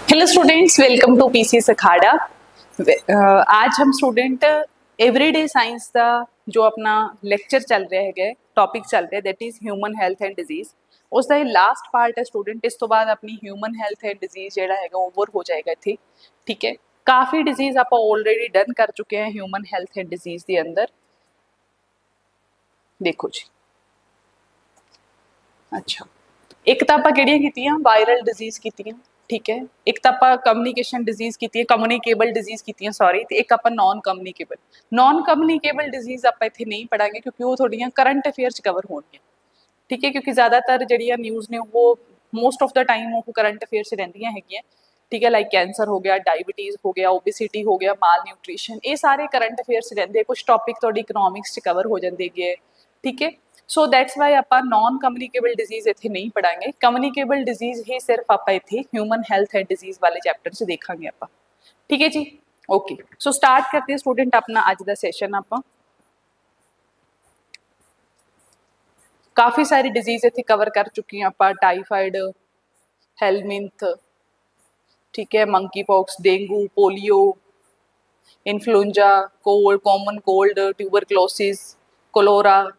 Hello students, welcome to PCS Akhara. आज हम student everyday science का जो अपना लेक्चर चल रहा है, टॉपिक चल रहा है that is human health and disease. उसका ये लास्ट पार्ट है स्टूडेंट। इस तो बाद अपनी ह्यूमन हेल्थ एंड डिजीज ਜਿਹੜਾ ਹੈਗਾ ओवर हो जाएगा ਇੱਥੇ। ठीक है, काफ़ी डिजीज आप ऑलरेडी डन कर चुके हैं ह्यूमन हेल्थ एंड डिजीज के अंदर। देखो जी, अच्छा एक ਤਾਂ ਆਪਾਂ ਕਿਹੜੀਆਂ ਕੀਤੀਆਂ, ਵਾਇਰਲ ਡਿਜ਼ੀਜ਼ ਕੀਤੀਆਂ। ਠੀਕ ਹੈ, ਇੱਕ ਤਾਂ ਆਪਾਂ ਕਮਿਊਨੀਕੇਸ਼ਨ ਡਿਜ਼ੀਜ਼ ਕੀਤੀ ਹੈ, ਕਮਿਊਨੀਕੇਬਲ ਡਿਜ਼ੀਜ਼ ਕੀਤੀਆਂ ਸੌਰੀ, ਤੇ ਇੱਕ ਆਪਾਂ ਨॉन ਕਮਿਊਨੀਕੇਬਲ ਡਿਜ਼ੀਜ਼ ਆਪਾਂ ਇੱਥੇ ਨਹੀਂ ਪੜਾਂਗੇ ਕਿਉਂਕਿ ਉਹ ਤੁਹਾਡੀਆਂ ਕਰੰਟ ਅਫੇਅਰ 'ਚ ਕਵਰ ਹੋਣਗੀਆਂ। ਠੀਕ ਹੈ, ਕਿਉਂਕਿ ਜ਼ਿਆਦਾਤਰ ਜਿਹੜੀਆਂ ਨਿਊਜ਼ ਨੇ ਉਹ ਮੋਸਟ ਆਫ ਦਾ ਟਾਈਮ ਉਹ ਕਰੰਟ ਅਫੇਅਰ 'ਚ ਰਹਿੰਦੀਆਂ ਹੈਗੀਆਂ। ਠੀਕ ਹੈ, ਲਾਈਕ ਕੈਂਸਰ ਹੋ ਗਿਆ, ਡਾਇਬੀਟੀਜ਼ ਹੋ ਗਿਆ, ਓਬੇਸਿਟੀ ਹੋ ਗਿਆ, ਮਾਲ ਨਿਊਟ੍ਰੀਸ਼ਨ, ਇਹ ਸਾਰੇ ਕਰੰਟ ਅਫੇਅਰ 'ਚ ਰਹਿੰਦੇ। ਕੁਝ ਟੌਪਿਕ ਤੁਹਾਡੀ ਇਕਨੋਮਿਕਸ 'ਚ ਕਵਰ ਹੋ ਜਾਂਦੇ ਹੈਗੇ। ਠੀਕ ਹੈ, ਸੋ ਦੈਟਸ ਵਾਈ ਆਪਾਂ ਨॉन ਕਮਿਊਨੀਕੇਬਲ ਡਿਜ਼ੀਜ਼ ਇੱਥੇ ਨਹੀਂ ਪੜਾਂਗੇ। ਕਮਿਊਨੀਕੇਬਲ ਡਿਜ਼ੀਜ਼ ਹੀ ਸਿਰਫ ਆਪਾਂ ਇੱਥੇ ਹਿਊਮਨ ਹੈਲਥ ਐਂਡ ਡਿਜ਼ੀਜ਼ ਵਾਲੇ ਚੈਪਟਰ 'ਚ ਦੇਖਾਂਗੇ ਆਪਾਂ। ਠੀਕ ਹੈ ਜੀ, ਓਕੇ। ਸੋ ਸਟਾਰਟ ਕਰਦੇ ਸਟੂडेंट अपना ਅੱਜ ਦਾ ਸੈਸ਼ਨ। ਆਪਾਂ काफ़ी सारी डिजीज इतने कवर कर चुकी हैं आप, टाइफाइड, हेलमिंथ, ठीक है, monkey pox, dengue, polio, influenza, cold, common cold, tuberculosis, cholera.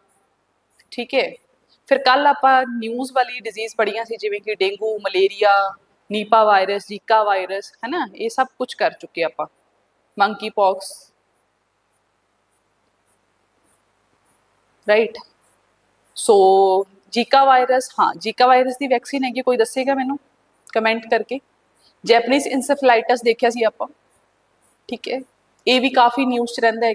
ठीक है, फिर कल आप न्यूज़ वाली डिजीज़ पढ़िया सी जिवें कि dengue, malaria, Nipah virus, Zika virus, है ना, ये सब कुछ कर चुके आप। Monkeypox, right. So Zika virus, हाँ जीका वायरस की वैक्सीन हैगी, कोई दसेगा मैनू कमेंट करके। जैपनीज इंसेफेलाइटिस देखिया सी आपां। ठीक है, ये भी काफ़ी न्यूज़ च रहिंदा है।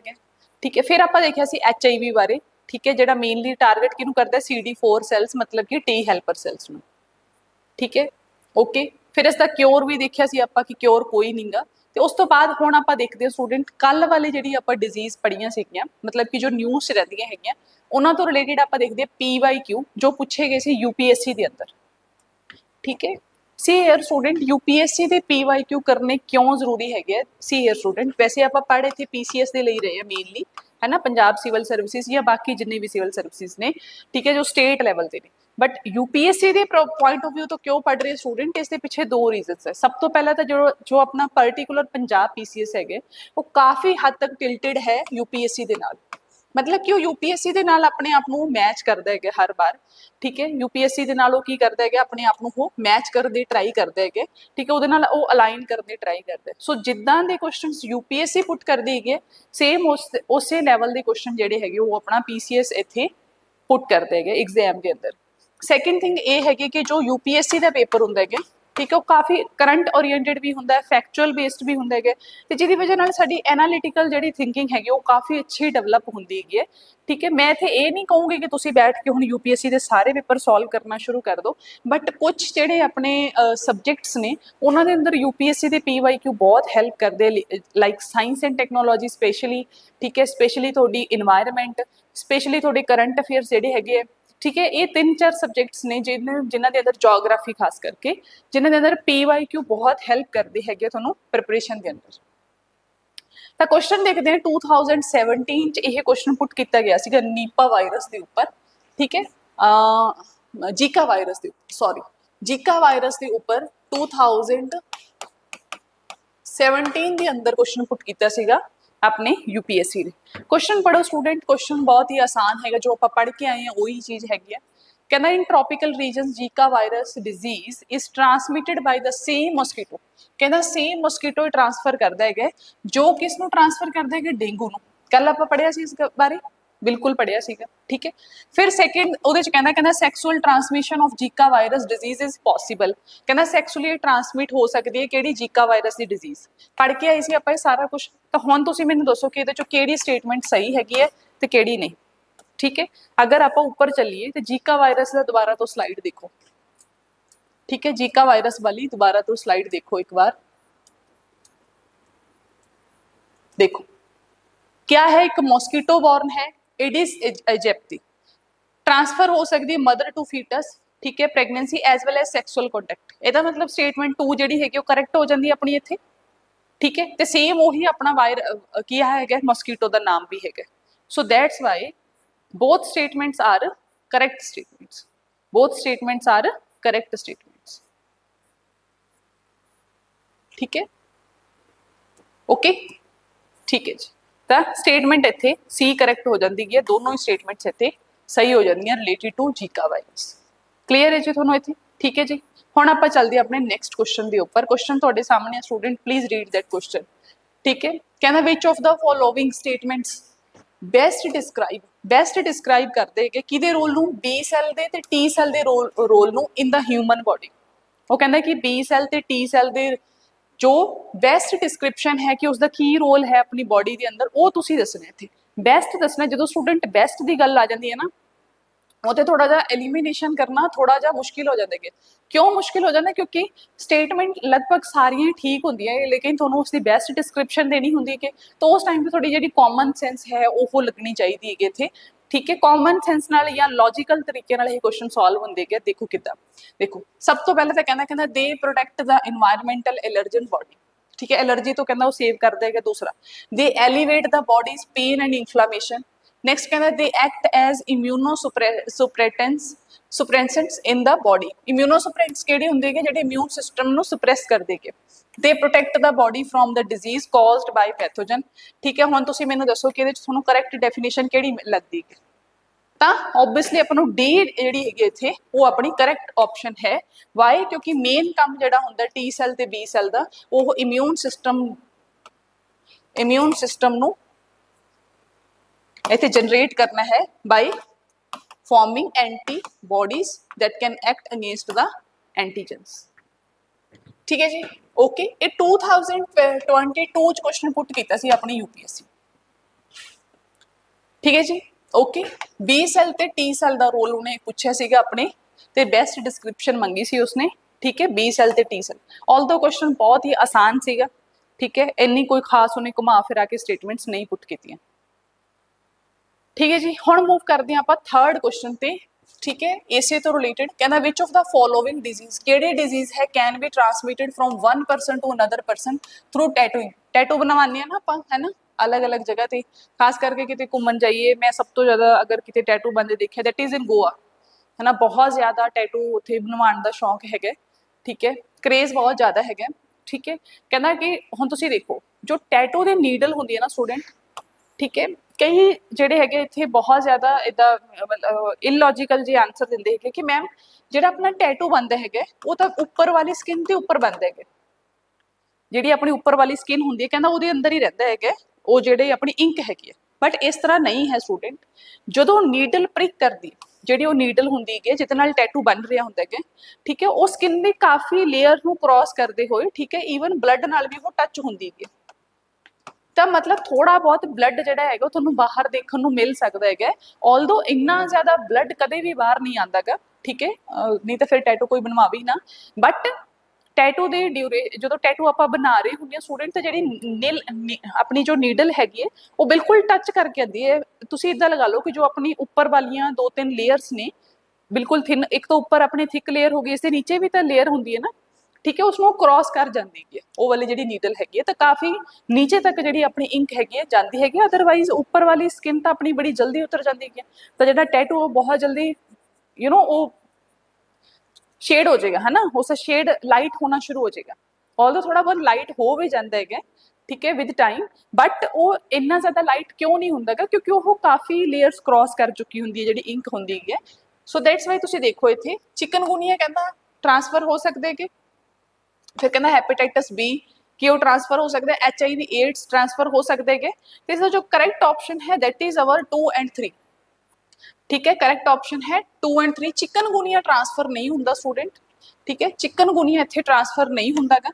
ठीक है, फिर आपां देखिया सी HIV बारे। ठीक है, जिहड़ा मेनली टारगेट किहनूं करदा, CD4 सैल्स, मतलब कि टी हैल्पर सैल्स नूं। ठीक है, ओके। फिर इसका क्योर भी देखिया सी आपां कि क्योर कोई नहीं गा। ਤੇ ਉਸ ਤੋਂ ਬਾਅਦ ਹੁਣ ਆਪਾਂ ਦੇਖਦੇ ਹਾਂ ਸਟੂडेंट ਕੱਲ ਵਾਲੀ ਜਿਹੜੀ ਆਪਾਂ ਡਿਜ਼ੀਜ਼ ਪੜੀਆਂ ਸੀਗੀਆਂ, मतलब कि जो न्यूज़ 'ਚ ਰਹਿੰਦੀਆਂ ਹੈਗੀਆਂ, ਉਹਨਾਂ ਤੋਂ ਰਿਲੇਟਡ ਆਪਾਂ ਦੇਖਦੇ ਹਾਂ PYQ ਜੋ ਪੁੱਛੇ ਗਏ ਸੀ UPSC ਦੇ ਅੰਦਰ। ठीक है, सी ईयर स्टूडेंट UPSC ਦੇ PYQ करने क्यों ਜ਼ਰੂਰੀ ਹੈਗੇ। सी ईयर स्टूडेंट वैसे ਆਪਾਂ ਪੜ੍ਹ ਇੱਥੇ PCS ਦੇ ਲਈ ਰਹੇ ਹਾਂ ਮੇਨਲੀ, है ना, पंजाब सिविल सर्विसिज या बाकी जिन्ने भी सिविल सर्विसिज ने। ठीक है, जो स्टेट लैवल के ने, बट UPSC के पॉइंट ऑफ व्यू तो क्यों पढ़ रहे स्टूडेंट, इसके पीछे दो रीजनस है। सब तो पहला तो जो अपना पर्टिकुलर पंजाब PCS है वो काफ़ी हद तक टिल्टेड है UPSC के नाल, मतलब कि वो UPSC ਦੇ ਨਾਲ ਆਪਣੇ ਆਪ ਨੂੰ ਮੈਚ ਕਰਦਾ ਹੈਗਾ ਹਰ ਵਾਰ। ਠੀਕ ਹੈ, UPSC ਦੇ ਨਾਲ ਉਹ ਕੀ ਕਰਦਾ ਹੈਗਾ, ਆਪਣੇ ਆਪ ਨੂੰ ਉਹ ਮੈਚ ਕਰਨ ਦੀ ਟਰਾਈ ਕਰਦਾ ਹੈਗਾ। ਠੀਕ ਹੈ, ਉਹਦੇ ਨਾਲ ਉਹ ਅਲਾਈਨ ਕਰਨ ਦੀ ਟਰਾਈ ਕਰਦਾ। ਸੋ ਜਿੱਦਾਂ ਦੇ ਕੁਐਸਚਨਸ UPSC ਪੁੱਟ ਕਰਦੀ ਹੈਗੇ, ਸੇਮ ਉਸੇ ਲੈਵਲ ਦੇ ਕੁਐਸਚਨ ਜਿਹੜੇ ਹੈਗੇ ਉਹ ਆਪਣਾ PCS ਇੱਥੇ ਪੁੱਟ ਕਰਦੇ ਹੈਗੇ ਐਗਜ਼ਾਮ ਦੇ ਅੰਦਰ। ਸੈਕਿੰਡ ਥਿੰਗ ਇਹ ਹੈਗੀ ਕਿ ਜੋ UPSC ਦਾ ਪੇਪਰ ਹੁੰਦਾ ਹੈਗਾ, ਠੀਕ ਹੈ, ਉਹ ਕਾਫੀ ਕਰੰਟ ਓਰੀਐਂਟਡ ਵੀ ਹੁੰਦਾ, ਫੈਕਚੁਅਲ ਬੇਸਡ ਵੀ ਹੁੰਦਾ ਹੈਗਾ, ਤੇ ਜਿਹਦੀ ਵਜ੍ਹਾ ਨਾਲ ਸਾਡੀ ਐਨਾਲਿਟੀਕਲ ਜਿਹੜੀ ਥਿੰਕਿੰਗ ਹੈਗੀ ਉਹ ਕਾਫੀ ਅੱਛੀ ਡਿਵੈਲਪ ਹੁੰਦੀ ਹੈਗੀ ਹੈ। ਠੀਕ ਹੈ, ਮੈਂ ਇੱਥੇ ਇਹ ਨਹੀਂ ਕਹੂੰਗੀ ਕਿ ਤੁਸੀਂ ਬੈਠ ਕੇ ਹੁਣ UPSC ਦੇ ਸਾਰੇ ਪੇਪਰ ਸੋਲਵ ਕਰਨਾ ਸ਼ੁਰੂ ਕਰ ਦਿਓ, ਬਟ ਕੁਝ ਜਿਹੜੇ ਆਪਣੇ ਸਬਜੈਕਟਸ ਨੇ ਉਹਨਾਂ ਦੇ ਅੰਦਰ UPSC ਦੇ PYQ ਬਹੁਤ ਹੈਲਪ ਕਰਦੇ, like science and technology specially. ਠੀਕ ਹੈ, ਸਪੈਸ਼ਲੀ ਤੁਹਾਡੀ ਇਨਵਾਇਰਨਮੈਂਟ, ਸਪੈਸ਼ਲੀ ਤੁਹਾਡੇ ਕਰੰਟ ਅਫੇਅਰਸ ਜਿਹੜੇ ਹੈਗੇ ਆ। ठीक है, ये 3-4 सब्जेक्ट्स ने जिन्हों के अंदर जोग्राफी खास करके जिन्हों के अंदर PYQ बहुत हेल्प करते हैं थोनों प्रिपरेशन के अंदर। तो क्वेश्चन देखते हैं 2017 च यह क्वेश्चन पुट किया गया सीगा नीपा वायरस के उपर। ठीक है, जीका वायरस के उपर, सॉरी जीका वायरस के उपर 2017 के अंदर क्वेश्चन पुट किया सीगा अपने UPSC ने। क्वेश्चन पढ़ो स्टूडेंट, क्वेश्चन बहुत ही आसान है, जो आप पढ़ के आए हैं वही चीज़ हैगी है। कहना in tropical region Zika virus disease is transmitted by the same mosquito. कहना सेम मॉस्किटो ट्रांसफर करता है, जो किस नूं ट्रांसफर करता है, डेंगू नूं। कल आप पढ़िया सी इस बारे, बिल्कुल पढ़िया सीगा। ठीक है, फिर सैकेंड ਉਹਦੇ ਚ ਕਹਿੰਦਾ sexual transmission of Zika virus disease is possible. ਕਹਿੰਦਾ ਸੈਕਸੁਅਲੀ ਟ੍ਰਾਂਸਮਿਟ ਹੋ ਸਕਦੀ ਹੈ ਕਿਹੜੀ, ਜੀਕਾ ਵਾਇਰਸ ਦੀ ਡਿਜ਼ੀਜ਼। ਪੜ੍ਹ ਕੇ ਆਏ ਸੀ ਆਪਾਂ ਇਹ ਸਾਰਾ ਕੁਝ। ਤਾਂ ਹੁਣ ਤੁਸੀਂ ਮੈਨੂੰ ਦੱਸੋ ਕਿ ਇਹਦੇ ਚੋਂ ਕਿਹੜੀ ਸਟੇਟਮੈਂਟ ਸਹੀ ਹੈਗੀ ਹੈ ਤੇ ਕਿਹੜੀ ਨਹੀਂ। ठीक है, अगर आप ऊपर चलिए तो जीका वायरस का दोबारा तो स्लाइड देखो। ठीक है, जीका वायरस वाली दोबारा तो स्लाइड देखो एक बार। देखो क्या है, एक मॉस्किटो बॉर्न है, एडिस एजिप्टी, ट्रांसफर हो सकती है मदर टू फीटस। ठीक है, pregnancy as well as sexual contact. ਇਹਦਾ मतलब स्टेटमेंट 2 ਜਿਹੜੀ ਹੈਗੀ ਉਹ ਕਰੈਕਟ ਹੋ ਜਾਂਦੀ ਹੈ ਆਪਣੀ ਇੱਥੇ। ठीक है, तो सेम वही अपना किया है मॉस्किटो का नाम भी है। So that's why both statements are correct statements, both statements are correct statements। ठीक है, ओके, ठीक है जी। तो स्टेटमेंट इत्थे सी करैक्ट हो जाती है, दोनों ही स्टेटमेंट्स इत्थे सही हो जांदियां related to Zika virus. Clear है जी तुहानूं इत्थे? ठीक है जी। हुण आपां चलदे अपने नैक्सट क्वेश्चन के उपर। क्वेश्चन तुहाडे सामने student please read that question. ठीक है, कहना which of the following statements best describe करते हैं किहदे रोल नूं, बी सैल दे ते टी सैल दे रोल नूं इन द ह्यूमन बॉडी। वो कहता है कि बी सैल ते टी सैल दे जो बेस्ट डिस्क्रिप्शन है कि उसका की रोल है अपनी बॉडी के अंदर, वो तुसीं दसना इत्थे। बेस्ट दसना, जो स्टूडेंट बेस्ट की गल आ जाती है ना, वो तो थोड़ा जा एलिमिनेशन करना थोड़ा जा मुश्किल हो जाता है। क्यों मुश्किल हो जाता है? क्योंकि स्टेटमेंट लगभग सारियां ठीक होंदियां है, लेकिन तुहानूं उसकी बेस्ट डिस्क्रिप्शन देनी होंदी है, तो उस टाइम पर थोड़ी जी कॉमन सेंस है वो लगनी चाहिए है इत्थे। ठीक है, कॉमन सेंस नाल या लॉजिकल तरीके नाल ये क्वेश्चन सॉल्व होंदे है। देखो किद्दां, देखो सब तो पहले तो कहना दे protect the environmental allergen body. ठीक है, एलर्जी तो कहना वो सेव करता है। दूसरा, they alleviate the body's pain and inflammation. Next कहना they act as suppressants in the body. Immunosuppressants किहड़े हुंदे कि जिहड़े इम्यून सिस्टम नूं सुप्रेस कर देगे। They protect the body from the disease caused by pathogen. ठीक है, हुण तुसीं मैनूं दसो कि इहदे च तुहानूं करैक्ट डेफिनेशन किहड़ी लगदी है? ਤਾਂ ਓਬਵੀਅਸਲੀ ਆਪਾਂ ਨੂੰ ਡੀ ਜਿਹੜੀ ਹੈਗੀ ਇੱਥੇ ਉਹ ਆਪਣੀ ਕਰੈਕਟ ਆਪਸ਼ਨ ਹੈ। ਵਾਈ? ਕਿਉਂਕਿ ਮੇਨ ਕੰਮ ਜਿਹੜਾ ਹੁੰਦਾ ਟੀ ਸੈੱਲ ਤੇ ਬੀ ਸੈੱਲ ਦਾ, ਉਹ ਇਮਿਊਨ ਸਿਸਟਮ ਨੂੰ ਇੱਥੇ ਜਨਰੇਟ ਕਰਨਾ ਹੈ ਬਾਈ forming antibodies that can act against the antigens। ठीक है जी, ओके। ये 2022 च क्वेश्चन पुट किया सी अपनी यूपीएससी। ठीक है जी, ओके। बी सैल ते टी सैल का रोल उन्हें पूछा सीगा अपने, ते बेस्ट डिस्क्रिप्शन मंगी सी उसने। ठीक है, बी सैल ते टी सैल। ऑल्दो क्वेश्चन बहुत ही आसान सीगा। ठीक है, इन्नी कोई खास उन्हें घुमा फिरा के स्टेटमेंट्स नहीं पुट कीतियां। ठीक है जी, हुण मूव करते हैं आप थर्ड क्वेश्चन पे। ठीक है, इसे तो रिलेटेड कहना which of the following disease, केड़े डिजीज है can be transmitted from one person to another person through tattooing. Tattoo बनवाने हैं ना आप, है ना, अलग अलग जगह पे, खास करके किते घूमन जाइए, मैं सब तो ज़्यादा अगर किते टैटू बनते देखे दैट इज़ इन गोवा, है ना, बहुत ज़्यादा टैटू उत्थे बनवाने का शौक है। ठीक है, क्रेज बहुत ज़्यादा है। ठीक है, कहना कि हुण तुसीं देखो जो टैटू की नीडल होंदी है ना स्टूडेंट, ठीक है, कई ਜਿਹੜੇ ਹੈਗੇ ਇੱਥੇ बहुत ज़्यादा इदा इलॉजिकल जी आंसर ਦਿੰਦੇ ਹੈਗੇ कि मैम ਜਿਹੜਾ अपना टैटू बनता है वो तो उपर वाली स्किन के उपर बनता है, ਜਿਹੜੀ अपनी उपर वाली स्किन होंगी है कहना ਉਹਦੇ अंदर ही रहता है वो ਜਿਹੜੀ अपनी इंक हैगी है। बट इस तरह नहीं है स्टूडेंट, जो नीडल प्रिक करती ਜਿਹੜੀ ਉਹ ਨੀਡਲ ਹੁੰਦੀ ਹੈ ਜਿਹਦੇ ਨਾਲ ਟੈਟੂ ਬਣ ਰਿਹਾ ਹੁੰਦਾ ਹੈ, ਠੀਕ ਹੈ, ਉਹ ਸਕਿਨ ਦੀ ਕਾਫੀ ਲੇਅਰ ਨੂੰ ਕ੍ਰਾਸ ਕਰਦੇ ਹੋਏ, ਠੀਕ ਹੈ, ਈਵਨ ਬਲੱਡ ਨਾਲ ਵੀ ਉਹ ਟੱਚ ਹੁੰਦੀ ਹੈ। ਤਾਂ ਮਤਲਬ ਥੋੜਾ ਬਹੁਤ ਬਲੱਡ ਜਿਹੜਾ ਹੈਗਾ ਉਹ ਤੁਹਾਨੂੰ ਬਾਹਰ ਦੇਖਣ ਨੂੰ ਮਿਲ ਸਕਦਾ ਹੈਗਾ, ਆਲਦੋ ਇੰਨਾ ਜ਼ਿਆਦਾ ਬਲੱਡ ਕਦੇ ਵੀ ਬਾਹਰ ਨਹੀਂ ਆਉਂਦਾਗਾ। ਠੀਕ ਹੈ, ਨਹੀਂ ਤਾਂ ਫਿਰ ਟੈਟੂ ਕੋਈ ਬਣਵਾਵੇ ਹੀ ਨਾ। ਬਟ ਟੈਟੂ ਦੇ ਜਦੋਂ ਟੈਟੂ ਆਪਾਂ ਬਣਾ ਰਹੇ ਹੁੰਦੇ ਆ ਸਟੂਡੈਂਟ, ਤਾਂ ਜਿਹੜੀ ਆਪਣੀ ਜੋ ਨੀਡਲ ਹੈਗੀ ਹੈ ਉਹ ਬਿਲਕੁਲ ਟੱਚ ਕਰਕੇ ਆਉਂਦੀ ਹੈ। ਤੁਸੀਂ ਇੱਦਾਂ ਲਗਾ ਲਓ ਕਿ ਜੋ ਆਪਣੀ ਉੱਪਰ ਵਾਲੀਆਂ 2-3 ਲੇਅਰਸ ਨੇ ਬਿਲਕੁਲ ਥਿਨ, ਇੱਕ ਤਾਂ ਉੱਪਰ ਆਪਣੀ ਥਿਕ ਲੇਅਰ ਹੋ ਗਈ, ਇਸ ਦੇ ਨੀਚੇ ਵੀ ਤਾਂ ਲੇਅਰ ਹੁੰਦੀ ਹੈ ਨਾ, ठीक है, उसमें क्रॉस कर जाती है वो वाली जी नीडल हैगी है, तो काफ़ी नीचे तक जी अपनी इंक हैगी है जाती हैगी। अदरवाइज उपर वाली स्किन तो अपनी बड़ी जल्दी उतर जाती है, तो जो टैटू वो बहुत जल्दी वो शेड हो जाएगा, है ना, उस शेड लाइट होना शुरू हो जाएगा। ऑल्दो थोड़ा बहुत लाइट हो भी जाता है, ठीक है, विद टाइम, बट वो इन्ना ज़्यादा लाइट क्यों नहीं होंगे, क्योंकि वो काफ़ी लेयर्स क्रॉस कर चुकी होंगी है जी इंक होंगी है। सो दैट्स वाई तुसीं देखो इत्थे चिकनगुनिया कहता ट्रांसफर हो सकते हैं, फिर कहना हैपेटाइटिस बी कि वो ट्रांसफर हो सकता है, HIV एड्स ट्रांसफर हो सकते हैं। तो इसका जो करेक्ट ऑप्शन है दैट इज अवर 2 और 3। ठीक है, करेक्ट ऑप्शन है 2 और 3। चिकनगुनिया ट्रांसफर नहीं होंगे स्टूडेंट, ठीक है, चिकनगुनिया इत्थे ट्रांसफर नहीं होंगे,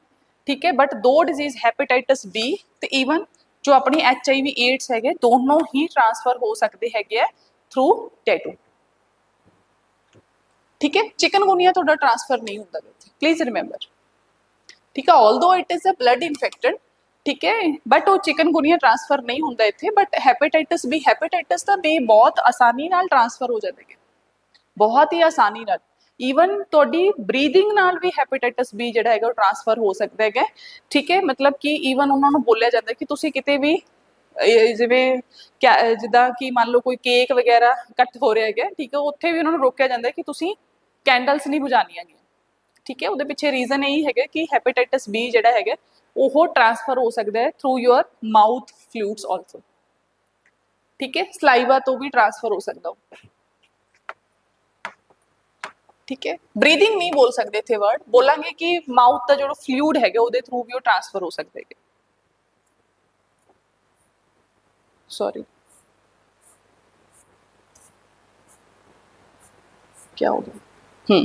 ठीक है, बट दो डिजीज हैपेटाइटिस बी तो ईवन जो अपनी HIV एड्स है दोनों ही ट्रांसफर हो सकते हैं थ्रू टैटू। ठीक है, चिकनगुनिया तो ट्रांसफर नहीं होंगे, प्लीज रिमेंबर। ठीक है, although it is a blood infected, ठीक है, बट वो चिकनगुनिया ट्रांसफर नहीं होंगे इत्थे। बट हैपेटाइटिस तो बी बहुत आसानी नाल ट्रांसफर हो जाते हैं, बहुत ही आसानी नाल। ईवन तुहाडी ब्रीदिंग नाल भी हैपेटाइटिस बी जिहड़ा है ट्रांसफर हो सकता है। ठीक है, मतलब कि ईवन उन्होंने बोलिया जाता है कि तुसीं किते भी जिवें क्या जिद्दां कि मान लो कोई केक वगैरह कट हो रहा है, ठीक है, उत्थे भी उन्होंने रोकिया जाता है कि तुसीं कैंडल्स नहीं बुझानियां, ठीक है ਉਹਦੇ ਪਿੱਛੇ ਰੀਜ਼ਨ ਇਹੀ ਹੈਗਾ ਕਿ ਹੈਪੇਟਾਈਟਸ ਬੀ ਜਿਹੜਾ ਹੈਗਾ ਉਹ ਟ੍ਰਾਂਸਫਰ ਹੋ ਸਕਦਾ ਹੈ ਥਰੂ ਯੋਰ ਮਾਊਥ ਫਲੂਇਡਸ ਆਲਸੋ ठीक है ਸਲਾਈਵਾ ਤੋਂ ਵੀ ਟ੍ਰਾਂਸਫਰ ਹੋ ਸਕਦਾ ਉਹ ठीक है ब्रीदिंग नहीं बोल सकते थे वर्ड बोलेंगे कि माउथ का जो फ्लूइड है ਉਹਦੇ ਥਰੂ ਵੀ ਉਹ ਟ੍ਰਾਂਸਫਰ ਹੋ ਸਕਦਾ ਹੈ सॉरी क्या हो गया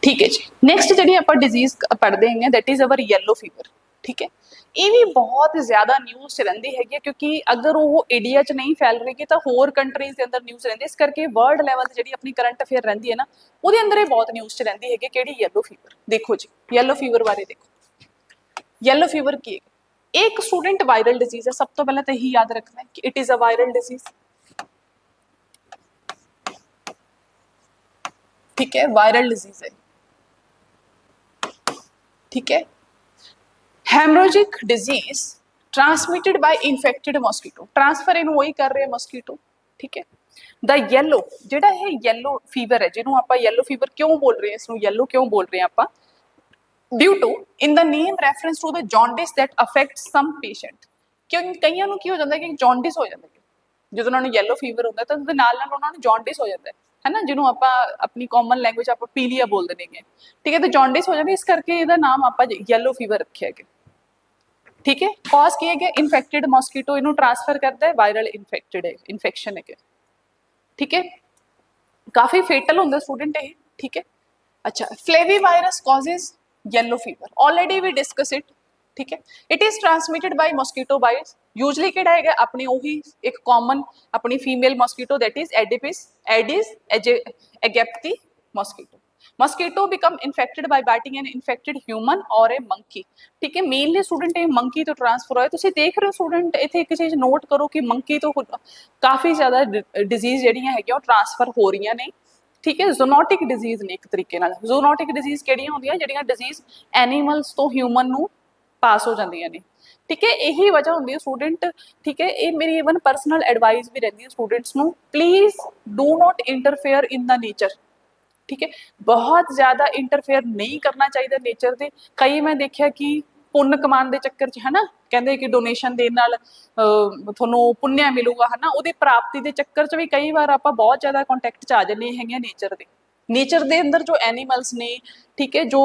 ठीक है जी नैक्सट जी आप डिजीज पढ़ते हैं that is our yellow fever ठीक है ये भी बहुत ज्यादा न्यूज़ च रहिंदी हैगी क्योंकि अगर वो इंडिया च नहीं फैल रही तो होर कंट्रीज़ के अंदर न्यूज़ रहिंदी इस करके वर्ल्ड लैवल से जी अपनी करंट अफेयर रहिंदी है ना वो अंदर ये बहुत न्यूज़ च रहिंदी हैगी कि येलो फीवर देखो जी येलो फीवर बारे देखो येलो फीवर की है एक स्टूडेंट वायरल डिजीज है सब तो पहले तो यही याद रखना है कि it is a viral disease ठीक है वायरल डिजीज है ठीक है haemorrhagic disease transmitted by infected mosquito transfer इन वही कर रहे हैं मॉस्किटो ठीक है द येलो जेड़ा है येलो फीवर है जिन्हों आप येलो फीवर क्यों बोल रहे हैं इसमें येलो क्यों बोल रहे हैं आप due to in the name reference to the jaundice that affect some patient क्यों कईयां नूं की हो जाता है कि जॉन्डिस हो जाता है जो उन्होंने येलो फीवर होता है तो नाल नाल उन्होंने जॉन्डिस हो जाता है ना जिन्हों आप अपनी कॉमन लैंग्वेज आप पीलिया बोल देंगे ठीक है तो जॉन्डिस हो जाती है इस करके इहदा नाम आप येलो फीवर रखा है ठीक है कॉज किया गया इन्फेक्टेड मॉस्किटो इनू ट्रांसफर करता है वायरल इन्फेक्टेड है इन्फेक्शन है ठीक है काफी फेटल होंगे स्टूडेंट है ठीक है अच्छा flavivirus causes yellow fever already we discuss it ठीक है it is transmitted by mosquito bites usually किहड़ा है अपनी वही एक कॉमन अपनी फीमेल मॉस्किटो दैट इज एडिपिस Aedes aegypti mosquito mosquito become infected by biting an infected human or a monkey ठीक है मेनली स्टूडेंट ये मंकी तो ट्रांसफर होया तुसीं देख रहे हो स्टूडेंट इत्थे एक चीज नोट करो कि मंकी तो काफी ज्यादा डिजीज ਜਿਹੜੀਆਂ ਹੈਗੀਆਂ ਉਹ ट्रांसफर हो रही ने ठीक है ਜ਼ੂਨੋਟਿਕ डिजीज ने एक तरीके ਨਾਲ ਜ਼ੂਨੋਟਿਕ डिजीज ਕਿਹੜੀਆਂ ਹੁੰਦੀਆਂ ਜਿਹੜੀਆਂ डिजीज एनिमल्स तो ह्यूमन ਨੂੰ पास हो ਜਾਂਦੀਆਂ ਨੇ ठीक है यही वजह होंगी स्टूडेंट ठीक है ये मेरी इवन परसनल एडवाइस भी रहती है स्टूडेंट्स ਨੂੰ please do not interfere in the nature ठीक है बहुत ज्यादा इंटरफेयर नहीं करना चाहिए नेचर से कई मैं देखा कि पुण्य कमान के चक्कर च है ना कहते कि डोनेशन देने नाल थोनों पुण्य मिलूगा है ना वो प्राप्ति के चक्कर च भी कई बार आप बहुत ज्यादा कॉन्टैक्ट च आ जाने हैं नेचर के अंदर जो एनीमल्स ने ठीक है जो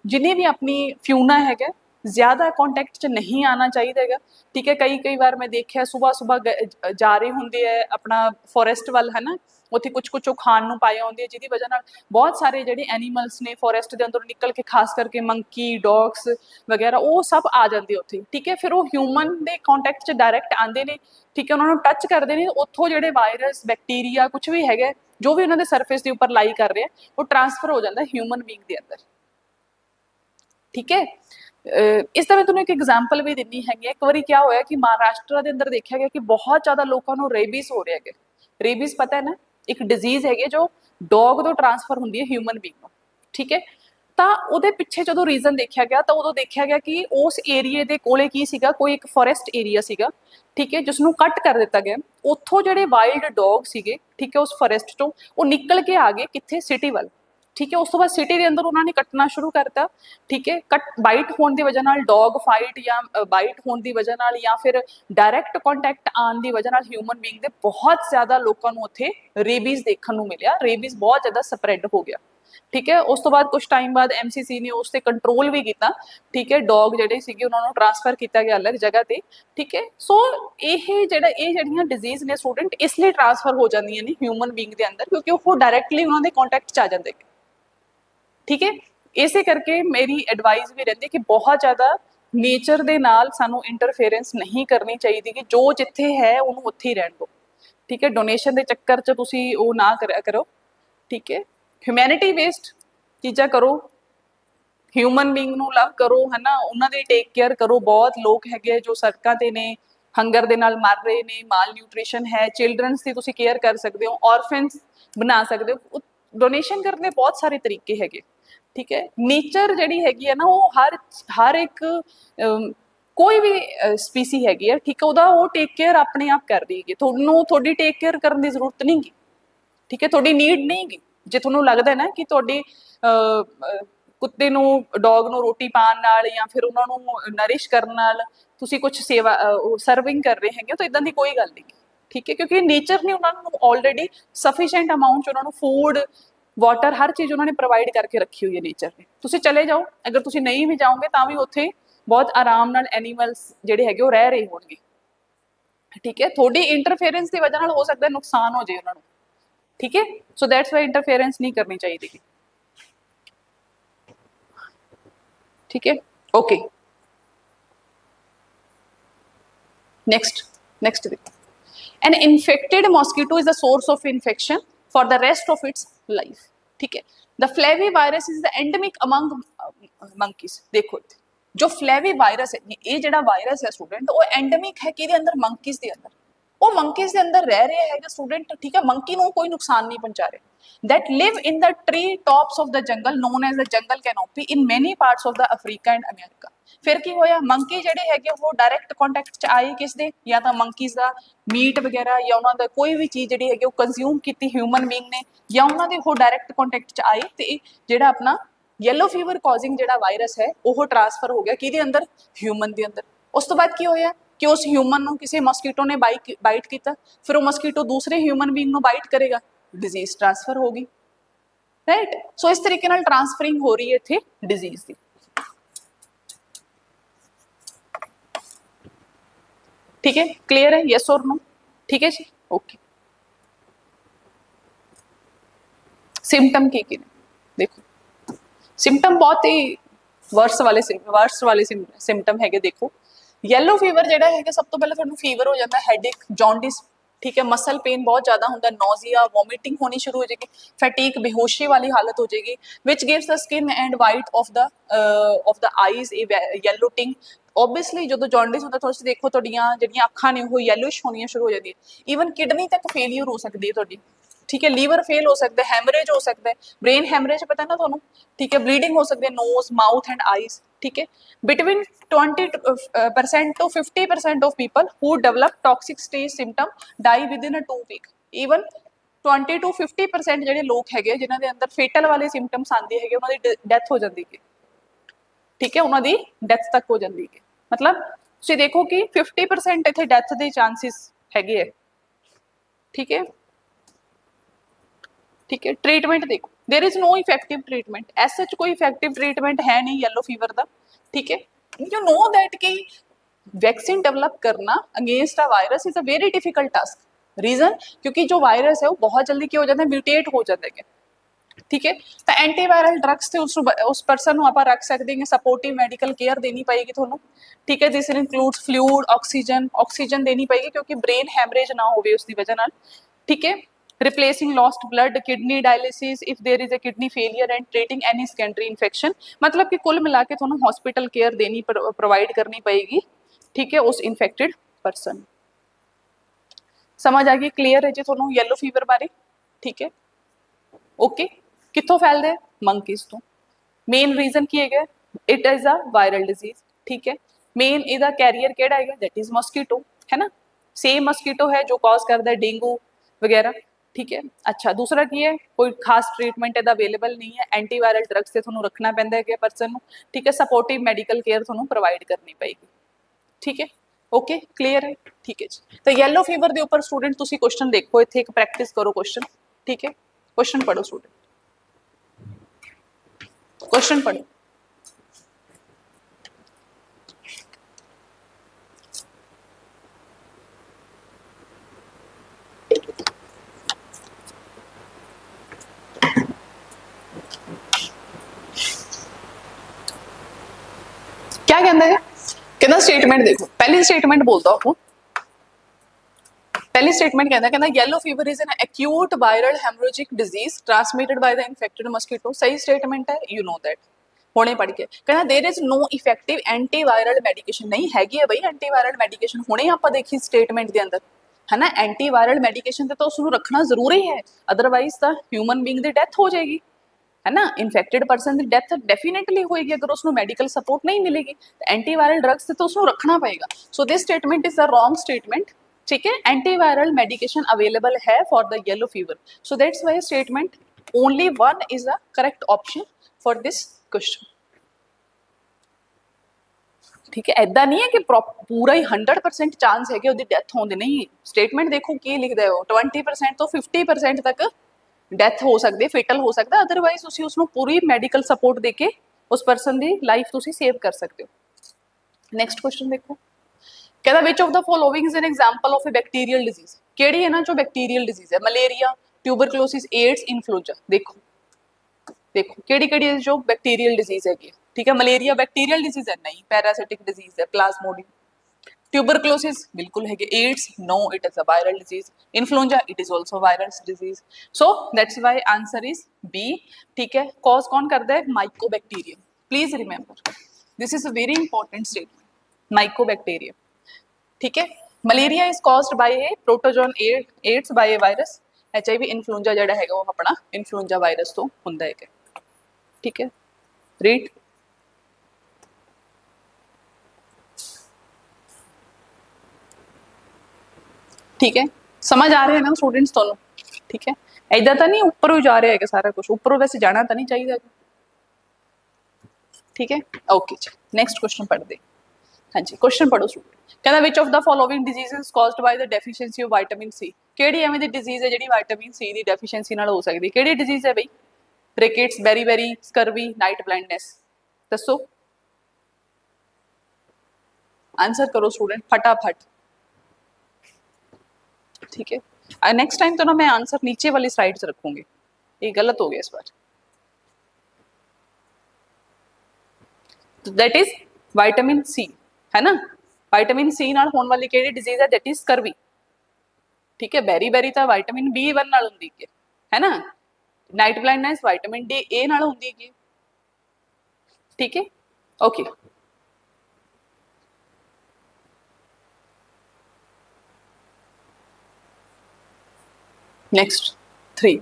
जिन्हें भी अपनी फ्यूना है ज्यादा कॉन्टैक्ट च नहीं आना चाहिए ठीक है कई बार मैं देखा सुबह सुबह जा रहे होंगे है अपना फॉरेस्ट वाल है ना उत्थे कुछ कुछ खाण नूं पाए आउंदे जिहदी वजह नाल बहुत सारे जिहड़े एनीमल्स ने फॉरेस्ट के अंदर निकल के खास करके मंकी डॉग्स वगैरह वो सब आ जाते उत्थे ठीक है फिर वो ह्यूमन के कॉन्टैक्ट च डायरैक्ट आते हैं ठीक है उन्होंने टच करते हैं उत्थों जिहड़े वायरस बैक्टीरिया कुछ भी है जो भी उन्होंने सरफेस के उपर लाई कर रहे हैं वो ट्रांसफर हो जाता है ह्यूमन बीइंग के अंदर ठीक है इस तरह तुहानूं एक एग्जाम्पल भी दिनी है एक बार क्या होया कि महाराष्ट्र के अंदर देखा गया कि बहुत ज़्यादा लोगों को रेबीज हो रहा है रेबीज पता है ना एक डिजीज है जो डॉग तो ट्रांसफर होंगी है ह्यूमन बीइंग ठीक है तो वो पिछे जो रीजन देखा गया तो उदों देखा गया कि उस एरिए के कोले की सीगा कोई एक फॉरेस्ट एरिया सीगा ठीक है जिसनों कट कर दिता गया उत्थों जिहड़े वाइल्ड डॉग सीगे ठीक है उस फॉरेस्ट चों वो निकल के आ गए कित्थे सिटी वाल ठीक है उस तो बाद सिटी के अंदर उन्होंने कटना शुरू करता ठीक है कट बाइट होने की वजह नाल डॉग फाइट या बाइट होने की वजह नाल या फिर डायरैक्ट कॉन्टैक्ट आने की वजह नाल ह्यूमन बीइंग के बहुत ज्यादा लोगों को उत्थे रेबीज देखने को मिलया रेबीज बहुत ज्यादा स्प्रैड हो गया ठीक है उस तो बाद कुछ टाइम बाद MCC ने उस पर कंट्रोल भी किया ठीक है डॉग जिहड़े सीगे उन्होंने ट्रांसफर किया गया अलग जगह पे ठीक है सो ये जिहड़ियां डिजीज ने स्टूडेंट इसलिए ट्रांसफर हो जांदियां ने ह्यूमन बीइंग के अंदर क्योंकि वो डायरैक्टली उन्होंने कॉन्टैक्ट च आ जाते ठीक है इसे करके मेरी एडवाइस भी रहती है कि बहुत ज़्यादा नेचर के नाल सानू इंटरफेरेंस नहीं करनी चाहिए कि जो जिथे है उन्होंने उत्थे ही रहन दो ठीक है डोनेशन के चक्कर च तुसी वो ना करो ठीक है ह्यूमैनिटी बेस्ड चीज़ां करो ह्यूमन बीइंग नू लव करो है ना उन्होंने टेक केयर करो बहुत लोग है जो सड़कों ते ने हंगर दे नाल मर रहे ने माल न्यूट्रिशन है चिल्ड्रनस की तुसी केयर कर सकते हो ऑरफेंस बना सकते हो डोनेशन करने बहुत सारे तरीके है ठीक है नेचर जी हैगी है ना वो हर एक कोई भी स्पीसी हैगी है ठीक है वो टेक केयर अपने आप कर रही है थोड़ी टेक केयर करने की जरूरत नहीं गी ठीक है थोड़ी नीड नहीं गी ਜੇ ਤੁਹਾਨੂੰ ਲੱਗਦਾ ਹੈ ਨਾ ਕਿ ਤੁਹਾਡੀ ਕੁੱਤੇ ਨੂੰ ਡੌਗ ਨੂੰ ਰੋਟੀ ਪਾਉਣ ਨਾਲ ਜਾਂ ਫਿਰ ਉਹਨਾਂ ਨੂੰ ਨਰਿਸ਼ ਕਰਨ ਨਾਲ ਤੁਸੀਂ ਕੁਝ ਸੇਵਾ ਸਰਵਿੰਗ ਕਰ ਰਹੇ ਹੈਗੇ ਤਾਂ ਇਦਾਂ ਦੀ ਕੋਈ ਗੱਲ ਨਹੀਂ, ਠੀਕ ਹੈ, ਕਿਉਂਕਿ ਨੇਚਰ ਨੇ ਉਹਨਾਂ ਨੂੰ ਆਲਰੇਡੀ ਸਫੀਸ਼ੀਐਂਟ ਅਮਾਉਂਟ 'ਚ ਉਹਨਾਂ ਨੂੰ ਫੂਡ ਵਾਟਰ ਹਰ ਚੀਜ਼ ਉਹਨਾਂ ਨੇ ਪ੍ਰੋਵਾਈਡ ਕਰਕੇ ਰੱਖੀ ਹੋਈ ਹੈ ਨੇਚਰ ਨੇ। ਤੁਸੀਂ ਚਲੇ ਜਾਓ, ਅਗਰ ਤੁਸੀਂ ਨਹੀਂ ਵੀ ਜਾਓਗੇ ਤਾਂ ਵੀ ਉੱਥੇ ਬਹੁਤ ਆਰਾਮ ਨਾਲ ਐਨੀਮਲਸ ਜਿਹੜੇ ਹੈਗੇ ਉਹ ਰਹਿ ਰਹੇ ਹੋਣਗੇ, ਠੀਕ ਹੈ। ਤੁਹਾਡੀ ਇੰਟਰਫੇਰੈਂਸ ਦੀ ਵਜ੍ਹਾ ਨਾਲ ਹੋ ਸਕਦਾ ਨੁਕਸਾਨ ਹੋ ਜਾਏ ਉਹਨਾਂ ਨੂੰ, ਠੀਕ ਹੈ। ਸੋ ਦੈਟਸ ਵਾਈ ਇੰਟਰਫੇਰੈਂਸ ਨਹੀਂ ਕਰਨੀ ਚਾਹੀਦੀ, ठीक है। ओके, नेक्स्ट देखो, an infected mosquito is the source of infection for the rest of its life, ठीक है। The flavi virus is the endemic among monkeys. देखो जो फ्लेवी वायरस है ये ਜਿਹੜਾ ਵਾਇਰਸ ਹੈ ਸਟੂਡੈਂਟ ਉਹ ਐਂਡੇਮਿਕ ਹੈ ਕਿਹਦੇ ਅੰਦਰ, ਮੰਕੀਜ਼ ਦੇ ਅੰਦਰ। ਉਹ ਮੰਕੀਜ਼ ਦੇ ਅੰਦਰ ਰਹਿ ਰਿਹਾ ਹੈਗਾ ਸਟੂਡੈਂਟ, ਠੀਕ ਹੈ। ਮੰਕੀ ਨੂੰ ਕੋਈ ਨੁਕਸਾਨ ਨਹੀਂ ਪਹੁੰਚਾ ਰਹੇ। that live in the tree tops of the jungle known as the jungle canopy in many parts of the Africa and America। ਫਿਰ ਕੀ ਹੋਇਆ, ਮੰਕੀ ਜਿਹੜੇ ਹੈਗੇ ਉਹ ਡਾਇਰੈਕਟ ਕੰਟੈਕਟ ਚ ਆਏ ਕਿਸ ਦੇ, ਜਾਂ ਤਾਂ ਮੰਕੀਜ਼ ਦਾ ਮੀਟ ਵਗੈਰਾ ਜਾਂ ਉਹਨਾਂ ਦਾ ਕੋਈ ਵੀ ਚੀਜ਼ ਜਿਹੜੀ ਹੈਗੀ ਉਹ ਕੰਜ਼ਿਊਮ ਕੀਤੀ ਹਿਊਮਨ ਬੀਇੰਗ ਨੇ, ਜਾਂ ਉਹਨਾਂ ਦੇ ਉਹ ਡਾਇਰੈਕਟ ਕੰਟੈਕਟ ਚ ਆਏ ਤੇ ਜਿਹੜਾ ਆਪਣਾ ਯੈਲੋ ਫੀਵਰ ਕਾਜ਼ਿੰਗ ਜਿਹੜਾ ਵਾਇਰਸ ਹੈ ਉਹ ਟ੍ਰਾਂਸਫਰ ਹੋ ਗਿਆ ਕਿਹਦੇ ਅੰਦਰ, ਹਿਊਮਨ ਦੇ ਅੰਦਰ। ਉਸ ਤੋਂ ਬਾਅਦ ਕੀ ਹੋਇਆ ਕਿ ਉਸ ਹਿਊਮਨ ਨੂੰ ਕਿਸੇ ਮਸਕੀਟੋ ਨੇ ਬਾਈਟ ਕੀਤਾ, ਫਿਰ ਉਹ ਮਸਕੀਟੋ ਦੂਸਰੇ ਹਿਊਮਨ ਬੀਇੰਗ ਨੂੰ ਬਾਈਟ ਕਰੇਗਾ, डिजीज ट्रांसफर होगी, राइट। सो इस तरीके नाल ट्रांसफरिंग हो रही है इत्थे डिजीज दी, ठीक है। क्लियर है, यस और नो, ठीक है जी, ओके। सिम्टम की देखो, सिम्टम बहुत ही वर्स वाले सिम्टम है। देखो येलो फीवर जेड़ा है सब तो पहले तुहानू फीवर हो जाता है, हेडेक, जॉन्डिस, ठीक है। मसल पेन बहुत ज्यादा होंगे, नोजिया, वोमिटिंग होनी शुरू हो जाएगी, फैटीक, बेहोशी वाली हालत हो जाएगी, which gives the skin and white of the eyes yellow टिंग। ओबीयसली जो जॉन्डिस होता थोड़ा देखो तुहाडियां जिहड़ियां अखां ने वो येलोइश होनियां शुरू हो जाती है, ईवन किडनी तक फेलियर हो सकती है तुहाडी, ठीक है। लीवर फेल हो सकता है, हैमरेज हो सकता है, ब्रेन हैमरेज पता है ना तुहानू, ठीक है। ब्लीडिंग हो सकती है नोज, माउथ एंड आईज, ठीक है। Between 20% to 50% of people who develop toxic stage symptom die within a 2 week। even 20 to 50% ਜਿਹੜੇ ਲੋਕ ਹੈਗੇ ਜਿਨ੍ਹਾਂ ਦੇ ਅੰਦਰ ਫੇਟਲ ਵਾਲੇ ਸਿੰਪਟਮਸ ਆਉਂਦੇ ਹੈਗੇ ਉਹਨਾਂ ਦੀ ਡੈਥ ਹੋ ਜਾਂਦੀ ਹੈ, ਠੀਕ ਹੈ। ਉਹਨਾਂ ਦੀ ਡੈਥ ਤੱਕ ਹੋ ਜਾਂਦੀ ਹੈ, ਮਤਲਬ ਤੁਸੀਂ ਦੇਖੋ ਕਿ 50% ਇੱਥੇ ਡੈਥ ਦੇ ਚਾਂਸਿਸ ਹੈਗੇ ਹੈ, ਠੀਕ ਹੈ, ठीक है। ट्रीटमेंट देखो, there is no effective treatment, as such कोई इफेक्टिव ट्रीटमेंट है नहीं येलो फीवर का, ठीक है। यू नो दैट कि वैक्सीन डेवलप करना against a virus is a very difficult task. Reason क्योंकि जो वायरस है वो बहुत जल्दी क्या हो जाता है, म्यूटेट हो जाता है, ठीक है। तो एंटीवायरल ड्रग्स से उस पर्सन को आप रख सकते हैं, सपोर्टिव मेडिकल केयर देनी पड़ेगी थोनों, ठीक है। दिस इंक्लूड्स फ्लूइड, ऑक्सीजन देनी पड़ेगी क्योंकि ब्रेन हैमरेज ना हो उसकी वजह नाल, ठीक है। Replacing lost blood, kidney dialysis if there is a kidney failure and treating any secondary infection. मतलब कि कुल मिला के थोनों हॉस्पिटल केयर देनी प्रोवाइड करनी पड़ेगी, ठीक है, उस इन्फेक्टेड पर्सन। समझ आ गई, क्लियर है जी थोनों येलो फीवर बारे, ठीक है, ओके। कित्थों फैलदे, मंकीज तो। मेन रीजन की है, it is a viral disease, ठीक है। मेन इहदा कैरियर केड़ा है, दैट इज मस्कीटो, है ना। सेम मस्कीटो है जो कॉज करता है डेंगू वगैरह, ठीक है। अच्छा दूसरा की है, कोई खास ट्रीटमेंट इहदा अवेलेबल नहीं है, एंटीवायरल ड्रग्स से थोनों रखना पैंदा है पर्सन नूं, ठीक है। सपोर्टिव मेडिकल केयर थोनों प्रोवाइड करनी पएगी, ठीक है, ओके, क्लीयर है, ठीक है जी। तो येलो फीवर के उपर स्टूडेंट तुसीं क्वेश्चन देखो, इत्थे एक प्रैक्टिस करो क्वेश्चन, ठीक है। क्वेश्चन पढ़ो स्टूडेंट, क्वेश्चन पढ़ो। क्या कहता है, कहना स्टेटमेंट देखो, पहली स्टेटमेंट बोलता हूँ, पहली स्टेटमेंट कहता yellow fever is an acute viral hemorrhagic disease transmitted by the infected mosquito. सही स्टेटमेंट है, यू नो दैट, हुणे पढ़ के कहना there is no effective antiviral medication. नहीं हैगी है बई एंटीवायरल मेडिकेशन, हुणे आपां देखी स्टेटमेंट के अंदर, है ना। एंटीवायरल मेडिकेशन तो उसनूं रखना जरूरी है, अदरवाइज तो ह्यूमन बीइंग दी डेथ हो जाएगी, है ना। इन्फेक्टेड पर्सन की डेथ डेफिनेटली होएगी अगर उसको मेडिकल सपोर्ट नहीं मिलेगी। एंटीवायरल ड्रग्स तो उसको रखना पड़ेगा। So this statement is the wrong statement, ठीक है। एंटीवायरल मेडिकेशन अवेलेबल है for the yellow fever, so that's why statement only one is the correct option for this question. ठीक है, ऐदा नहीं है कि पूरा ही 100% चांस है कि ਉਹਦੀ ਡੈਥ ਹੋਣ ਦੇ, ਨਹੀਂ ਸਟੇਟਮੈਂਟ ਦੇਖੋ ਕੀ ਲਿਖਦਾ ਹੋ 20% ਤੋਂ 50% ਤੱਕ ਡੈਥ ਹੋ ਸਕਦੀ ਹੈ, ਫੇਟਲ ਹੋ ਸਕਦਾ, ਅਦਰਵਾਈਜ਼ ਤੁਸੀਂ ਉਸ ਨੂੰ ਪੂਰੀ ਮੈਡੀਕਲ ਸਪੋਰਟ ਦੇ ਕੇ ਉਸ ਪਰਸਨ ਦੀ ਲਾਈਫ ਤੁਸੀਂ ਸੇਵ ਕਰ ਸਕਦੇ ਹੋ। ਨੈਕਸਟ ਕੁਐਸਚਨ ਦੇਖੋ, कहता विच of the following is an example of A bacterial disease, केड़ी है ना जो बैक्टीरियल डिजीज है, मलेरिया, ट्यूबरक्लोसिस, एड्स, इन्फ्लुएंजा। देखो देखो केड़ी केड़ी जो बैक्टीरियल डिजीज है, ठीक है, मलेरिया बैक्टीरियल डिजीज है नहीं, पैरासिटिक डिजीज है, प्लाज्मोडियम। ट्यूबरक्लोसिस बिल्कुल है, AIDS no it is a viral disease, influenza it is also viral disease, so that's why answer is B. ठीक है, कॉज कौन करता है, mycobacterium, please remember this is a very important statement, mycobacterium. ठीक है, malaria is caused by a protozoan, AIDS by a virus, HIV influenza जिहड़ा हैगा वो अपना इन्फ्लुएंजा वायरस तो हुंदा है। ठीक है, रीड ठीक है, समझ आ रहे हैं ना स्टूडेंट्स दोनों। ठीक है, ऐदा तो नहीं ऊपर जा रहा है सारा कुछ, ऊपर वैसे जाना तो नहीं चाहिए। ठीक है, ओके जी, नेक्स्ट क्वेश्चन पढ़ते। हाँ जी, क्वेश्चन पढ़ो स्टूडेंट। कहना which of the following diseases caused by the deficiency of vitamin C, केड़ी एवें दी डिजीज है जिहड़ी विटामिन सी दी डेफिशिएंसी नाल हो सकदी, केड़ी डिजीज है बई, rickets, beriberi, scurvy, night blindness, दसो आंसर करो स्टूडेंट फटाफट। ठीक है, नेक्स्ट टाइम तो ना मैं आंसर नीचे वाली स्लाइड से रखूंगी, ये गलत हो गया इस बार। दैट इज विटामिन सी है ना, विटामिन सी नाल होने वाली केड़ी डिजीज है, दैट इज स्कर्वी। ठीक है, बेरीबेरी तो विटामिन B1 नाल हुंदी है ना, नाइट ब्लाइंडनेस विटामिन DA नाल हुंदी है। ठीक है, ओके नेक्स्ट 3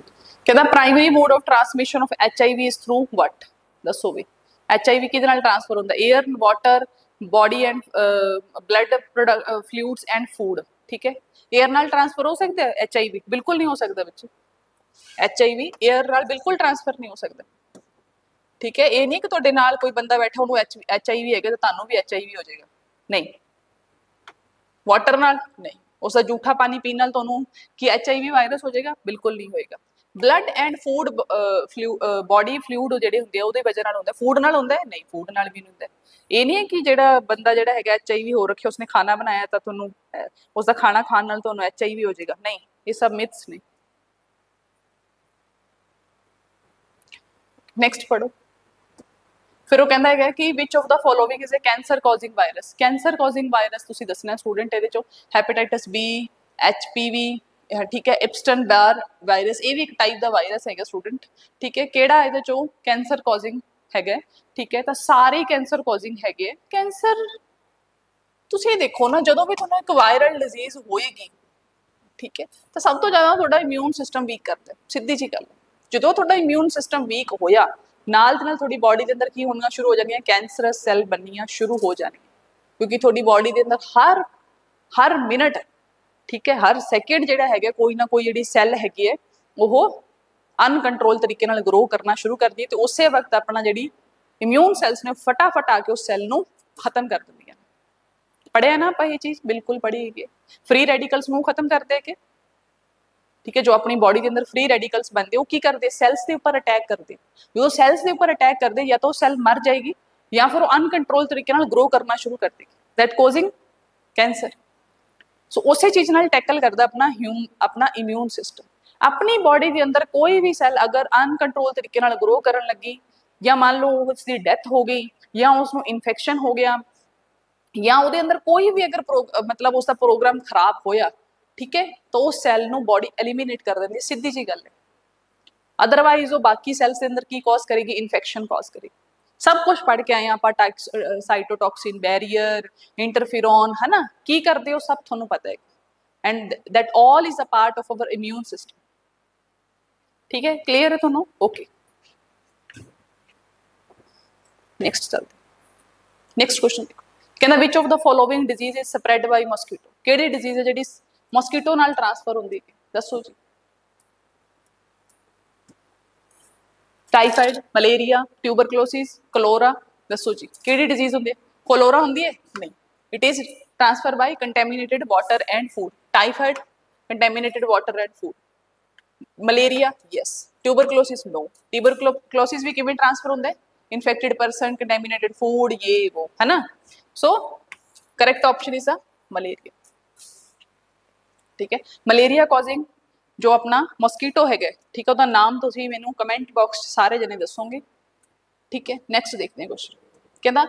कहता primary mode of transmission of HIV is through what, दसो भी HIV किहदे नाल ट्रांसफर होंदा, air, water, body and blood fluids and food. ठीक है, एयर नाल ट्रांसफर हो सकता है HIV, बिल्कुल नहीं हो सकता बच्चे, HIV एयर नाल बिल्कुल ट्रांसफर नहीं हो सकता। ठीक है, ये नहीं कि तुहाडे नाल कोई बंदा बैठा उन्होंने HIV है तो तुहानू भी HIV हो जाएगा, नहीं। वाटर नाल नहीं, उसका जूठा पानी पीने नाल तुहानू कि HIV वायरस हो जाएगा, बिल्कुल नहीं होएगा। Blood and food body fluid जिहड़े हुंदे आ उहदी वजह नाल हुंदा, फूड नाल हुंदा है नहीं, फूड नाल भी नहीं हुंदा। ये नहीं है कि जिहड़ा बंदा जिहड़ा हैगा HIV हो रखिया उसने खाना बनाया तो तुहानू उसका खाना खाने नाल तुहानू HIV हो जाएगा, नहीं, ये सब मिथ्स ने। नेक्स्ट पढ़ो, फिर वो कहता है कि विच of the following is a cancer causing virus, cancer causing virus तुसी दसना स्टूडेंट, ये हैपेटाइटिस B, HPV, ठीक है, एप्स्टन बार वायरस, ये भी एक टाइप का वायरस है स्टूडेंट। ठीक है, केड़ा ये कैंसर कॉजिंग है, ठीक है, तो सारे कैंसर कॉजिंग है। कैंसर तुसी देखो ना, जो भी तुहानू एक वायरल डिजीज होएगी, ठीक है, तो सब तो ज़्यादा तुहाडा इम्यून सिस्टम वीक करता है, सीधी जी गल। जो तुहाडा इम्यून सिस्टम वीक होया नाल दे नाल थोड़ी बॉडी के अंदर की होना शुरू हो जाएगी, कैंसरस सैल बननिया शुरू हो जाने, क्योंकि थोड़ी बॉडी के अंदर हर मिनट, ठीक है, हर सैकेंड जिहड़ा है कोई ना कोई जिहड़ी सैल हैगी है वो अनकंट्रोल तरीके नाल ग्रो करना शुरू कर दी, तो उस वक्त अपना जिहड़ी इम्यून सैल्स ने फटाफट आके उस सैल नूं खत्म कर दिंदियां। पढ़िया ना आप ये चीज़, बिल्कुल पढ़ी है। फ्री रेडिकल्स नूं खत्म करते हैं कि, ठीक है, जो अपनी बॉडी के अंदर फ्री रेडिकल्स बनते वो की करते, सैल्स के उपर अटैक करते, जो सैल्स के उपर अटैक करते या तो सैल मर जाएगी या फिर अनकंट्रोल तरीके नाल ग्रो करना शुरू कर देगी, दैट कॉजिंग कैंसर। सो उस चीज नाल टैकल करता अपना इम्यून सिस्टम। अपनी बॉडी के अंदर कोई भी सैल अगर अनकंट्रोल तरीके नाल ग्रो करन लगी, या मान लो उसकी डेथ हो गई, या उसनों इन्फेक्शन हो गया, या ਉਹਦੇ अंदर कोई भी अगर मतलब उसका प्रोग्राम खराब होया, ठीक है, तो उस सैल नूं बॉडी एलिमिनेट कर देंदी, सीधी जी गल है। अदरवाइज वो बाकी सैल्स के अंदर की कॉज करेगी, इन्फेक्शन कॉज करेगी। सब कुछ पढ़ के आए आप, साइटोटॉक्सिन बैरियर, इंटरफेरॉन, है ना, की करते हो सब थोनों पता है, and that all is a part of our immune system. ठीक है, क्लियर है थोनों, ओके। नेक्स्ट चलते, नेक्स्ट क्वेश्चन देखो, कहना which of the following disease is spread by mosquito, केड़ी डिजीज है जिहड़ी मॉस्किटो नाल ट्रांसफर हुंदी है, दसो जी। टाइफाइड, मलेरिया, ट्यूबरक्लोसिस, कलोरा, दसो जी किहड़ी डिजीज होंदी है? कोलोरा होंदी है? नहीं, it is transfer by contaminated water and food. Typhoid contaminated water and food. Malaria yes, tuberculosis no. Tuberculosis भी किवें ट्रांसफर होंदा है? इन्फेक्टेड पर्सन, कंटेमिनेटेड फूड, ये वो है ना। सो correct option is a malaria. ठीक है, मलेरिया कॉजिंग जो अपना मॉस्कीटो है, ठीक है, ਉਹਦਾ ਨਾਮ ਤੁਸੀਂ ਮੈਨੂੰ ਕਮੈਂਟ ਬਾਕਸ 'ਚ ਸਾਰੇ ਜਣੇ ਦੱਸੋਗੇ। ठीक है, नैक्सट देखते हैं क्वेश्चन। कहता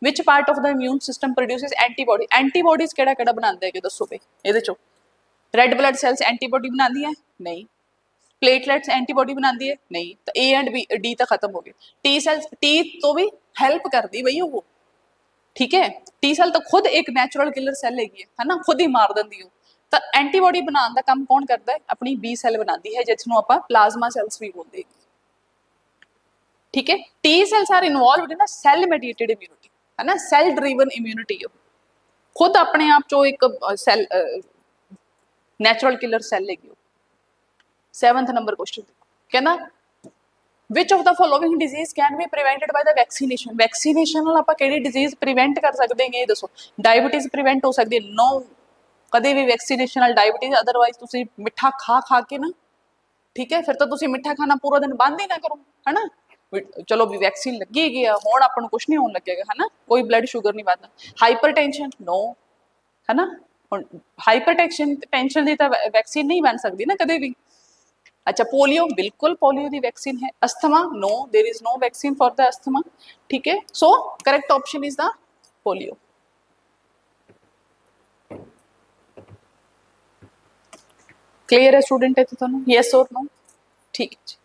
which part of the immune system produces antibody. Antibodies केड़ा केड़ा बनांदे है दसो बे ਇਹਦੇ ਚੋਂ। रेड ब्लड सैल्स एंटीबॉडी बनाती है? नहीं। प्लेटलेट्स एंटीबॉडी बनाती है? नहीं। तो ए एंड बी डी तो खत्म हो गए। टी सैल्स टी तो भी हेल्प करती बई वो, ठीक है, टी सैल तो खुद एक नैचुरल किलर सैल है ना, खुद ही मार देंदी हो। तो एंटीबॉडी बनाने का काम कौन करता है? अपनी बी सैल बनाती है, जिसनों आपां प्लाज्मा सैल्स भी बोलते हैं। ठीक है, T cells are involved in cell mediated immunity, है ना, सैल ड्रिवन इम्यूनिटी। खुद अपने आप चो एक सैल नैचुरल किलर सैल है। 7th नंबर क्वेश्चन कहना which of the following disease can be prevented by the vaccination. Vaccination नाल आपां किहड़ी डिजीज प्रिवेंट कर सकते हैं? ये दसो। डायबिटीज प्रिवेंट हो सकती है? नो, कदे भी वैक्सीनेशन नाल डायबिटीज। अदरवाइज तुसी मिठा खा खा के ना, ठीक है, फिर तो तुसी मिठा खाना पूरा दिन बंद ही ना करो, है ना। चलो भी वैक्सीन लगी गई हुण आपां नूं कुछ नहीं होने लगेगा, है ना, कोई ब्लड शुगर नहीं बढ़ना। हाइपरटेंशन नो, है ना, हुण हाइपरटेंशन टेंशन दी तां वैक्सीन नहीं बन सकती ना कदे भी। अच्छा, पोलियो, बिल्कुल पोलियो दी वैक्सीन है। Asthma no, there is no vaccine for the asthma. ठीक है, so correct option is the polio. Clear है स्टूडेंट इत्थे तुहानूं? यस और नो? ठीक है जी।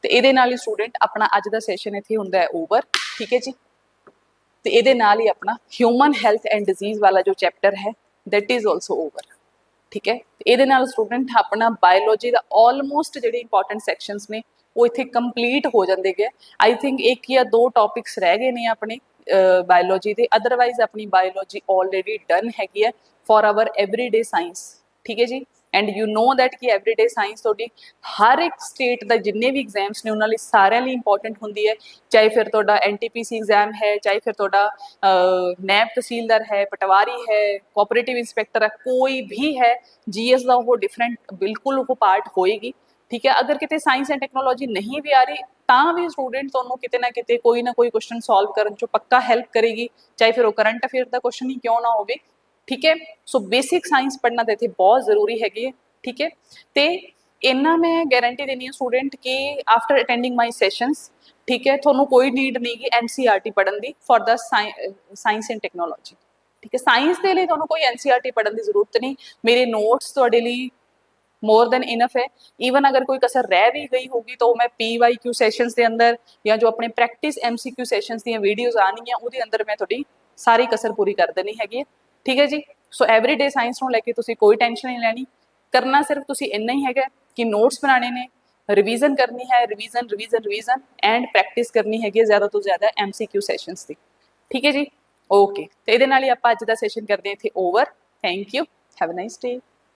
तो ये नाल ही स्टूडेंट अपना अज का सैशन इत्थे हुंदा है ओवर। ठीक है जी, तो ये नाल ही अपना ह्यूमन हैल्थ एंड डिजीज वाला जो चैप्टर है दैट इज ऑल्सो ओवर। ठीक है, ये नाल स्टूडेंट अपना बायोलॉजी का ऑलमोस्ट जिहड़े इंपॉर्टेंट सैक्शनस ने वो इत्थे कंप्लीट हो जाते गए। आई थिंक एक या दो टॉपिक्स रह गए ने अपने बायोलॉजी के, अदरवाइज अपनी बायोलॉजी ऑलरेडी डन हैगी है फॉर आवर एवरीडे साइंस। ठीक है जी, एंड यू नो दैट कि एवरीडे साइंस थोड़ी हर एक स्टेट का जिन्ने भी एग्जाम्स ने उन्होंने सारे लिए इंपॉर्टेंट होंगी है। चाहे फिर तुहाडा NTPC एग्जाम है, चाहे फिर तुहाडा नैब तहसीलदार है, पटवारी है, कोऑपरेटिव इंस्पैक्टर है, कोई भी है, GS का वो डिफरेंट बिल्कुल वो पार्ट होएगी। ठीक है, अगर कितने साइंस एंड टैक्नोलॉजी नहीं भी आ रही ਤਾਂ भी स्टूडेंट ਤੁਹਾਨੂੰ किते ना किते कोई ना कोई क्वेश्चन सॉल्व करन चो पक्का हेल्प करेगी, चाहे फिर वो करंट अफेयर का क्वेश्चन ही क्यों ना होवे। ठीक है, सो बेसिक साइंस पढ़ना तो इत्थे बहुत जरूरी हैगी है। ठीक है, तो इन्ना मैं गारंटी देनी है स्टूडेंट कि आफ्टर अटेंडिंग माई सैशनस, ठीक है, थोनों कोई नीड नहीं कि NCERT पढ़न दी for the science and technology. ठीक है, साइंस के लिए थोनों कोई NCERT पढ़न की जरूरत नहीं, मेरे नोट्स तुहाडे लिए मोर देन इनफ है। ईवन अगर कोई कसर रह भी गई होगी तो मैं PYQ सैशनस के अंदर या जो अपने प्रैक्टिस MCQ सैशनस दी वीडियोज़ आनी है वो अंदर मैं थोड़ी सारी कसर पूरी कर देनी हैगी। ठीक है जी, सो एवरीडे साइंस को लैके तुसी कोई टेंशन नहीं लैनी, करना सिर्फ तुसी इन्ना ही हैगा कि नोट्स बनाने ने, रिवीजन करनी है, revision revision revision and practice करनी हैगी ज़्यादा तो ज़्यादा MCQ सैशनस की। ठीक है जी, ओके, तो ये नाल ही आपां अज दा सैशन करते हैं इत्थे over. Thank you, have a nice day.